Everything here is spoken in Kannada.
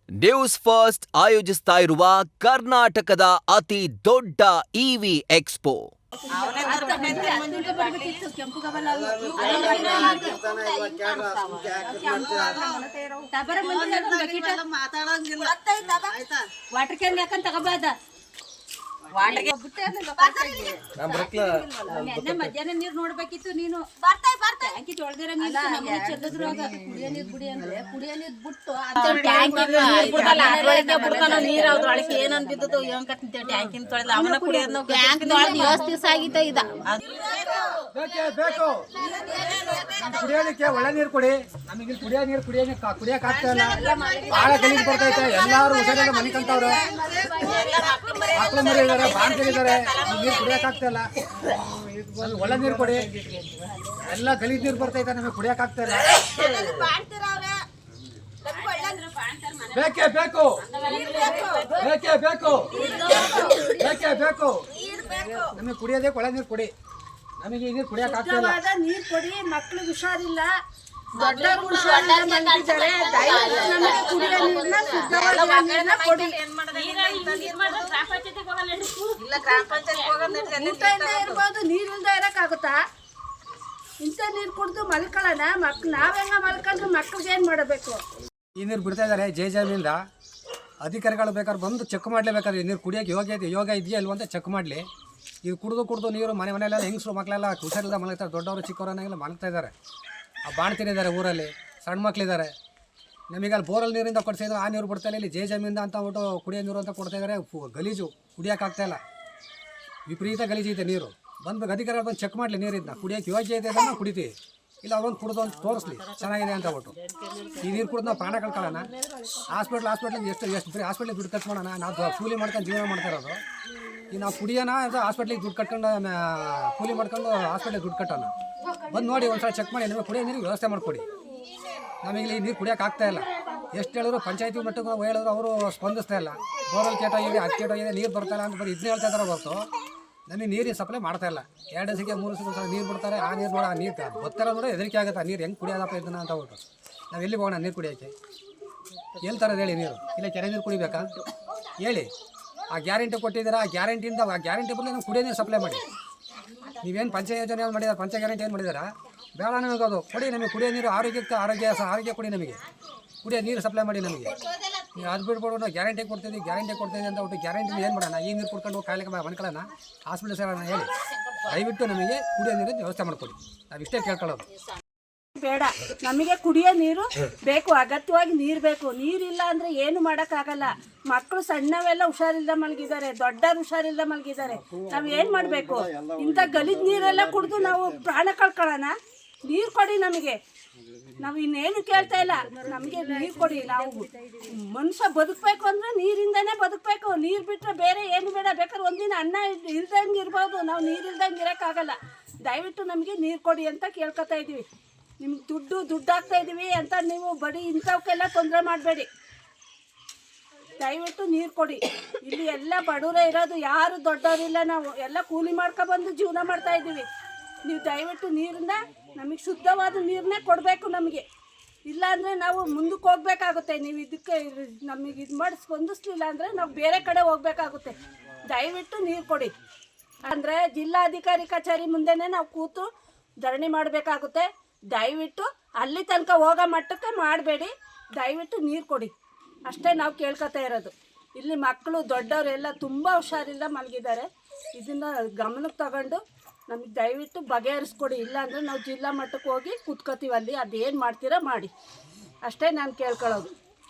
ನ್ಯೂಸ್ ಫಸ್ಟ್ ಆಯೋಜಿಸ್ತಾ ಇರುವ ಕರ್ನಾಟಕದ ಅತಿ ದೊಡ್ಡ ಇವಿ ಎಕ್ಸ್ಪೋ. ವಾಟರ್ ಕ್ಯಾನ್ ಯಾಕಂತ ತಗೋಬಾರ್ದ ಮಧ್ಯಾಹ್ನ ನೀರ್ ನೋಡ್ಬೇಕಿತ್ತು. ನೀನು ಟ್ಯಾಂಕಿ ತೊಳ್ದಿರ ಚೆಲ್ಲಿದ್ರು ಕುಡಿಯೋ ನೀರ್ ಬಿಡಿ ಅಂದ್ರೆ ಕುಡಿಯೋ ನೀರ್ ಬಿಟ್ಟು ನೀರ್ ಅದ್ರೊಳಗೆ ಏನನ್ ಬಿದ್ದದು ಟ್ಯಾಂಕಿನ ತೊಳೆದ ಅವನ ಕುಡಿಯೋದು ವ್ಯವಸ್ಥೆ ದಿವಸ ಆಗಿತ್ತ ಇದ ಕುಡಿಯೋದಕ್ಕೆ ಒಳ್ಳೆ ನೀರು ಕೊಡಿ. ನಮಗೆ ಕುಡಿಯೋ ನೀರು ಕುಡಿಯಕ್ ಆಗ್ತಾ ಇಲ್ಲ. ಬಹಳ ಗಲೀಜ್ ಬರ್ತೈತೆ. ಎಲ್ಲಾರು ಹುಷಾರಿಲ್ಲ ಮನೆ ಕಂತವ್ರು ಮಕ್ಕಳು ಮರಿ ಇದಾರೆ, ಬಾಣ್ತಿದ್ದಾರೆ. ನೀರು ಕುಡಿಯಕ್ ಆಗ್ತಾ ಇಲ್ಲ. ಒಳ್ಳೆ ನೀರು ಕೊಡಿ. ಎಲ್ಲ ಗಲೀಜ್ ನೀರು ಬರ್ತೈತೆ, ನಮಗೆ ಕುಡಿಯಕ್ ಆಗ್ತಾ ಇಲ್ಲ. ಬೇಕೇ ಬೇಕು, ಬೇಕೇ ಬೇಕು, ಬೇಕೇ ಬೇಕು. ನಮಗೆ ಕುಡಿಯೋದಕ್ಕೆ ಒಳ್ಳೆ ನೀರು ಕೊಡಿ. ನಮಗೆ ಈ ನೀರು ಕುಡಿಯಕ್ ಆಗ್ತಾ ಇಲ್ಲ. ನೀರ್ ಕೊಡಿ. ಮಕ್ಳಿಗೆ ಹುಷಾರಿಲ್ಲ, ದೊಡ್ಡವ್ರು ಹುಷಾರಿಲ್ಲ ಮಲಗಿದ್ದಾರೆ. ನಮಗೆ ಕುಡಿಯೋ ನೀರನ್ನ ಶುದ್ಧವಾದ ನೀರನ್ನ ಕೊಡಿ. ಊಟ ಇಲ್ಲದೆ ಇರ್ಬೋದು, ನೀರಿಲ್ದ ಇರಕ್ಕಾಗುತ್ತಾ? ಇಂಥ ನೀರು ಕುಡಿದು ಮಲ್ಕೊಳ್ಳೋಣ. ನಾವ್ ಹೆಂಗ ಮಲ್ಕೊಂಡ್ರೆ ಮಕ್ಳಿಗೆ ಏನ್ ಮಾಡಬೇಕು? ಈ ನೀರು ಬಿಡ್ತಾ ಇದ್ದಾರೆ ಜೆಜೆಮಿಂದ. ಅಧಿಕಾರಿಗಳು ಬೇಕಾದ್ರೆ ಬಂದು ಚೆಕ್ ಮಾಡಲೇಬೇಕಾದ್ರೆ ನೀರು ಕುಡಿಯೋಕೆ ಯೋಗ ಇದೆಯಾ ಇಲ್ವ ಅಂತ ಚೆಕ್ ಮಾಡಲಿ. ಇದು ಕುಡಿದು ನೀರು ಮನೆಯಲ್ಲೆಲ್ಲ ಹೆಂಗಸರು ಮಕ್ಕಳೆಲ್ಲ ಹುಷಾರಿಲ್ಲದ ಮಲಗ್ತಾರೆ. ದೊಡ್ಡವರು ಚಿಕ್ಕವರನ್ನೆಲ್ಲ ಮಲಗ್ತಾ ಇದ್ದಾರೆ. ಆ ಬಾಣ್ತಿರಿದ್ದಾರೆ, ಊರಲ್ಲಿ ಸಣ್ಣ ಮಕ್ಕಳಿದ್ದಾರೆ. ನಮಗೆ ಅಲ್ಲಿ ಬೋರಲ್ಲಿ ನೀರಿಂದ ಕೊಡ್ತಾಯಿದ್ರು, ಆ ನೀರು ಬಿಡ್ತಾ ಇಲ್ಲ. ಇಲ್ಲಿ ಜೆಜೆಮಿಂದ ಅಂತ ಬಿಟ್ಟು ಕುಡಿಯೋ ನೀರು ಅಂತ ಕೊಡ್ತಾ ಇದ್ದಾರೆ. ಗಲೀಜು, ಕುಡಿಯೋಕ್ಕಾಗ್ತಾಯಿಲ್ಲ. ವಿಪರೀತ ಗಲೀಜು ಇದೆ ನೀರು. ಬಂದು ಅಧಿಕಾರಿಗಳು ಬಂದು ಚೆಕ್ ಮಾಡಲಿ ನೀರಿದ್ದನ್ನ ಕುಡಿಯೋಕೆ ಯೋಗ್ಯ ಇದೆ ಅದನ್ನು ಕುಡಿತೀವಿ. ಇಲ್ಲ ಅವ್ರೊಂದು ಕುಡಿದು ಅಂತ ತೋರಿಸ್ಲಿ ಚೆನ್ನಾಗಿದೆ ಅಂತ ಬಿಟ್ಟು. ಈ ನೀರು ಕುಡಿದು ನಾವು ಪ್ರಾಣ ಕಳ್ಕೊಳ್ಳೋಣ. ಹಾಸ್ಪಿಟ್ಲಿಗೆ ಎಷ್ಟು ಬರೀ ಹಾಸ್ಪಿಟ್ಲಿಗೆ ದುಡ್ಡು ಖರ್ಚು ಮಾಡೋಣ. ನಾವು ಕೂಲಿ ಮಾಡ್ಕೊಂಡು ಜೀವನ ಮಾಡ್ತಾ ಇರೋದು. ಈಗ ನಾವು ಕುಡಿಯೋಣ ಅಂತ ಹಾಸ್ಪಿಟ್ಲಿಗೆ ದುಡ್ಡು ಕಟ್ಕೊಂಡು ಕೂಲಿ ಮಾಡ್ಕೊಂಡು ಹಾಸ್ಪಿಟ್ಲಿಗೆ ದುಡ್ಡು ಕಟ್ಟೋಣ. ಬಂದು ನೋಡಿ ಒಂದ್ಸಲ ಚೆಕ್ ಮಾಡಿ ನಿಮಗೆ ಕುಡಿಯೋ ನೀರಿಗೆ ವ್ಯವಸ್ಥೆ ಮಾಡಿಕೊಡಿ. ನಮಗೆ ಈ ನೀರು ಕುಡಿಯೋಕೆ ಆಗ್ತಾ ಇಲ್ಲ. ಎಷ್ಟು ಹೇಳಿದ್ರು ಪಂಚಾಯತಿ ಮಟ್ಟಕ್ಕೆ ನಾವು ಹೇಳಿದ್ರು ಅವರು ಸ್ಪಂದಿಸ್ತಾ ಇಲ್ಲ. ಬೋರ್ವೆಲ್ ಕೆಟ್ಟೋಗಿದೆ, ಅದು ಕೆಟ್ಟೋಗಿದೆ, ನೀರು ಬರ್ತಾಯಿಲ್ಲ ಅಂತ ಬರೀ ಇದನ್ನೇ ಹೇಳ್ತಾ ಇದ್ದಾರೆ ಹೊರತು ನಮಗೆ ನೀರಿನ ಸಪ್ಲೈ ಮಾಡ್ತಾ ಇಲ್ಲ. 2 ದಿವಸಕ್ಕೆ 3 ದಿವಸಕ್ಕೆ ಒಂದ್ಸಲ ನೀರು ಬಿಡ್ತಾರೆ. ಆ ನೀರು ನೋಡಿ, ಆ ನೀರು ಗೊತ್ತಾರ ನೋಡಿ ಹೆದರಿಕೆ ಆಗುತ್ತೆ. ಆ ನೀರು ಹೆಂಗೆ ಕುಡಿಯೋದಪ್ಪ ಇದನ್ನ ಅಂತ ಬಿಟ್ಟು ನಾವು ಎಲ್ಲಿ ಹೋಗೋಣ ನೀರು ಕುಡಿಯೋಕ್ಕೆ? ಹೇಳ್ತಾರದು ಹೇಳಿ ನೀರು ಇಲ್ಲ ಕೆರೆ ನೀರು ಕುಡಿಬೇಕಾ ಹೇಳಿ? ಆ ಗ್ಯಾರಂಟಿ ಕೊಟ್ಟಿದ್ದೀರಾ, ಆ ಗ್ಯಾರಂಟಿಯಿಂದ ಆ ಗ್ಯಾರಂಟಿ ಬದಲು ನಾವು ಕುಡಿಯೋ ನೀರು ಸಪ್ಲೈ ಮಾಡಿ. ನೀವೇನು ಪಂಚ ಯೋಜನೆ ಏನು ಮಾಡಿದಾರೆ, ಪಂಚ ಗ್ಯಾರಂಟಿ ಏನು ಮಾಡಿದಾರಾ? ಬೇಡ ನಮಗೆ ಅದು ಕೊಡಿ. ನಮಗೆ ಕುಡಿಯೋ ನೀರು ಆರೋಗ್ಯ ಕೊಡಿ. ನಮಗೆ ಕುಡಿಯೋ ನೀರು ಸಪ್ಲೈ ಮಾಡಿ. ನಮಗೆ ನೀವು ಅದು ಬಿಟ್ಬಿಟ್ಟು ನಾವು ಗ್ಯಾರಂಟಿ ಕೊಡ್ತೀವಿ ಅಂತ ಬಿಟ್ಟು ಗ್ಯಾರಂಟಿ ಏನು ಮಾಡೋಣ? ಈ ನೀರು ಕುಡ್ಕೊಂಡು ಕಾಯಿಲೆ ಮನ್ಕೊಳ್ಳೋಣ, ಹಾಸ್ಪಿಟಲ್ ಸೇರೋಣ ಹೇಳಿ? ದಯವಿಟ್ಟು ನಮಗೆ ಕುಡಿಯೋ ನೀರಿನ ವ್ಯವಸ್ಥೆ ಮಾಡಿಕೊಡಿ. ನಾವು ಇಷ್ಟೇ ಕೇಳ್ಕೊಳ್ಳೋದು. ಬೇಡ, ನಮಗೆ ಕುಡಿಯೋ ನೀರು ಬೇಕು, ಅಗತ್ಯವಾಗಿ ನೀರು ಬೇಕು. ನೀರಿಲ್ಲ ಅಂದರೆ ಏನು ಮಾಡೋಕ್ಕಾಗಲ್ಲ. ಮಕ್ಕಳು ಸಣ್ಣವೆಲ್ಲ ಹುಷಾರಿಲ್ಲದ ಮಲಗಿದ್ದಾರೆ, ದೊಡ್ಡರು ಹುಷಾರಿಲ್ಲದ ಮಲಗಿದ್ದಾರೆ. ನಾವು ಏನು ಮಾಡಬೇಕು? ಇಂಥ ಗಲೀಜು ನೀರೆಲ್ಲ ಕುಡಿದು ನಾವು ಪ್ರಾಣ ಕಳ್ಕೊಳ್ಳೋಣ? ನೀರು ಕೊಡಿ ನಮಗೆ. ನಾವು ಇನ್ನೇನು ಕೇಳ್ತಾ ಇಲ್ಲ, ನಮಗೆ ನೀರು ಕೊಡಿ. ನಾವು ಮನುಷ್ಯ ಬದುಕಬೇಕು ಅಂದರೆ ನೀರಿಂದನೇ ಬದುಕಬೇಕು. ನೀರು ಬಿಟ್ಟರೆ ಬೇರೆ ಏನು ಬೇಡ. ಬೇಕಾದ್ರೆ ಒಂದಿನ ಅನ್ನ ಇಲ್ದಂಗೆ ಇರ್ಬೋದು, ನಾವು ನೀರು ಇಲ್ದಂಗೆ ಇರೋಕ್ಕಾಗಲ್ಲ. ದಯವಿಟ್ಟು ನಮಗೆ ನೀರು ಕೊಡಿ ಅಂತ ಕೇಳ್ಕೊತಾ ಇದ್ದೀವಿ. ನಿಮ್ಗೆ ದುಡ್ಡು ಹಾಕ್ತಾ ಇದ್ದೀವಿ ಅಂತ ನೀವು ಬಡಿ ಇಂಥವಕ್ಕೆಲ್ಲ ತೊಂದರೆ ಮಾಡಬೇಡಿ. ದಯವಿಟ್ಟು ನೀರು ಕೊಡಿ. ಇಲ್ಲಿ ಎಲ್ಲ ಬಡವರೇ ಇರೋದು, ಯಾರು ದೊಡ್ಡವರಿಲ್ಲ. ನಾವು ಎಲ್ಲ ಕೂಲಿ ಮಾಡ್ಕೊಬಂದು ಜೀವನ ಮಾಡ್ತಾ ಇದ್ದೀವಿ. ನೀವು ದಯವಿಟ್ಟು ನೀರನ್ನ ನಮಗೆ ಶುದ್ಧವಾದ ನೀರನ್ನೇ ಕೊಡಬೇಕು. ನಮಗೆ ಇಲ್ಲ ಅಂದರೆ ನಾವು ಮುಂದಕ್ಕೆ ಹೋಗ್ಬೇಕಾಗುತ್ತೆ. ನೀವು ಇದಕ್ಕೆ ನಮಗೆ ಇದು ಮಾಡಿ ಸ್ಪಂದಿಸ್ಲಿಲ್ಲ ಅಂದರೆ ನಾವು ಬೇರೆ ಕಡೆ ಹೋಗ್ಬೇಕಾಗುತ್ತೆ. ದಯವಿಟ್ಟು ನೀರು ಕೊಡಿ. ಅಂದರೆ ಜಿಲ್ಲಾಧಿಕಾರಿ ಕಚೇರಿ ಮುಂದೆನೇ ನಾವು ಕೂತು ಧರಣಿ ಮಾಡಬೇಕಾಗುತ್ತೆ. ದಯವಿಟ್ಟು ಅಲ್ಲಿ ತನಕ ಹೋಗೋ ಮಟ್ಟಕ್ಕೆ ಮಾಡಬೇಡಿ. ದಯವಿಟ್ಟು ನೀರು ಕೊಡಿ ಅಷ್ಟೇ ನಾವು ಕೇಳ್ಕೊತಾ ಇರೋದು. ಇಲ್ಲಿ ಮಕ್ಕಳು ದೊಡ್ಡವರೆಲ್ಲ ತುಂಬ ಹುಷಾರಿಲ್ಲ ಮಲಗಿದ್ದಾರೆ. ಇದನ್ನು ಗಮನಕ್ಕೆ ತಗೊಂಡು ನಮಗೆ ದಯವಿಟ್ಟು ಬಗೆಹರಿಸ್ಕೊಡಿ. ಇಲ್ಲಾಂದರೆ ನಾವು ಜಿಲ್ಲಾ ಮಟ್ಟಕ್ಕೆ ಹೋಗಿ ಕೂತ್ಕೋತೀವಿ. ಅಲ್ಲಿ ಅದೇನು ಮಾಡ್ತೀರಾ ಮಾಡಿ. ಅಷ್ಟೇ ನಾನು ಕೇಳ್ಕೊಳ್ಳೋದು.